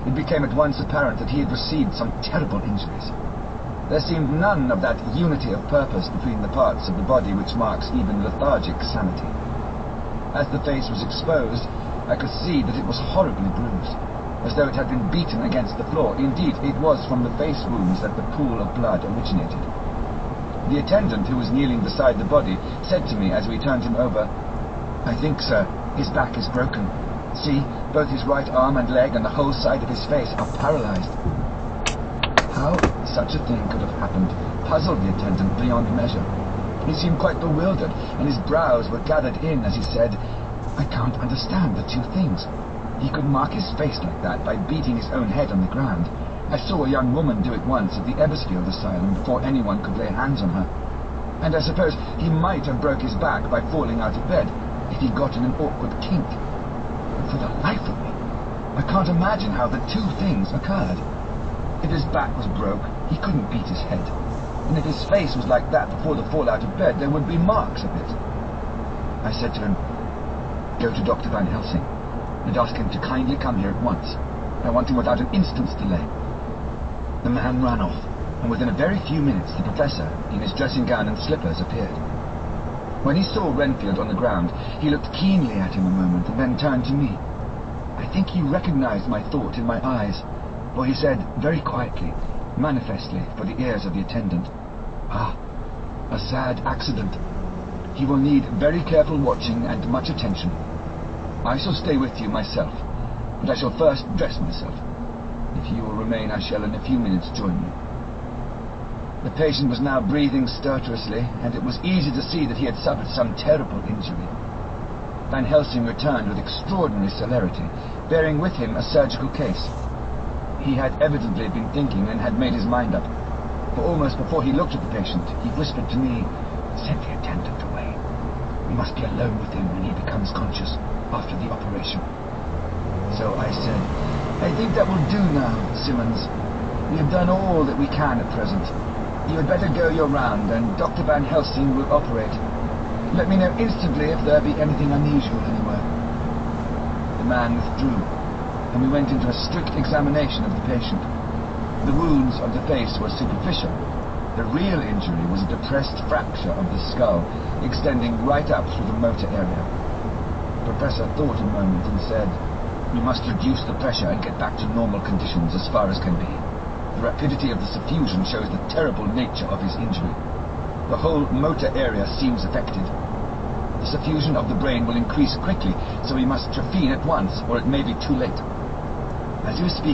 it became at once apparent that he had received some terrible injuries. There seemed none of that unity of purpose between the parts of the body which marks even lethargic sanity. As the face was exposed, I could see that it was horribly bruised, as though it had been beaten against the floor. Indeed, it was from the face wounds that the pool of blood originated. The attendant, who was kneeling beside the body, said to me as we turned him over, "I think, sir, his back is broken. See, both his right arm and leg and the whole side of his face are paralyzed." How such a thing could have happened puzzled the attendant beyond measure. He seemed quite bewildered, and his brows were gathered in as he said, "I can't understand the two things. He could mark his face like that by beating his own head on the ground. I saw a young woman do it once at the Ebersfield Asylum before anyone could lay hands on her. And I suppose he might have broke his back by falling out of bed if he got in an awkward kink. But for the life of me, I can't imagine how the two things occurred. If his back was broke, he couldn't beat his head. And if his face was like that before the fall out of bed, there would be marks of it." I said to him, "Go to Dr. Van Helsing and ask him to kindly come here at once. I want him without an instant's delay." The man ran off, and within a very few minutes the professor, in his dressing gown and slippers, appeared. When he saw Renfield on the ground, he looked keenly at him a moment and then turned to me. I think he recognized my thought in my eyes, for he said very quietly, manifestly for the ears of the attendant, "Ah, a sad accident. He will need very careful watching and much attention. I shall stay with you myself, but I shall first dress myself. If you will remain, I shall in a few minutes join you." The patient was now breathing stertorously, and it was easy to see that he had suffered some terrible injury. Van Helsing returned with extraordinary celerity, bearing with him a surgical case. He had evidently been thinking and had made his mind up, for almost before he looked at the patient, he whispered to me, "Send the attendant away. We must be alone with him when he becomes conscious after the operation." So I said, "I think that will do now, Simmons. We have done all that we can at present. You had better go your round, and Dr. Van Helsing will operate. Let me know instantly if there be anything unusual anywhere." The man withdrew, and we went into a strict examination of the patient. The wounds of the face were superficial. The real injury was a depressed fracture of the skull, extending right up through the motor area. The professor thought a moment and said, "We must reduce the pressure and get back to normal conditions as far as can be. The rapidity of the suffusion shows the terrible nature of his injury. The whole motor area seems affected. The suffusion of the brain will increase quickly, so we must trephine at once, or it may be too late." As he was speaking,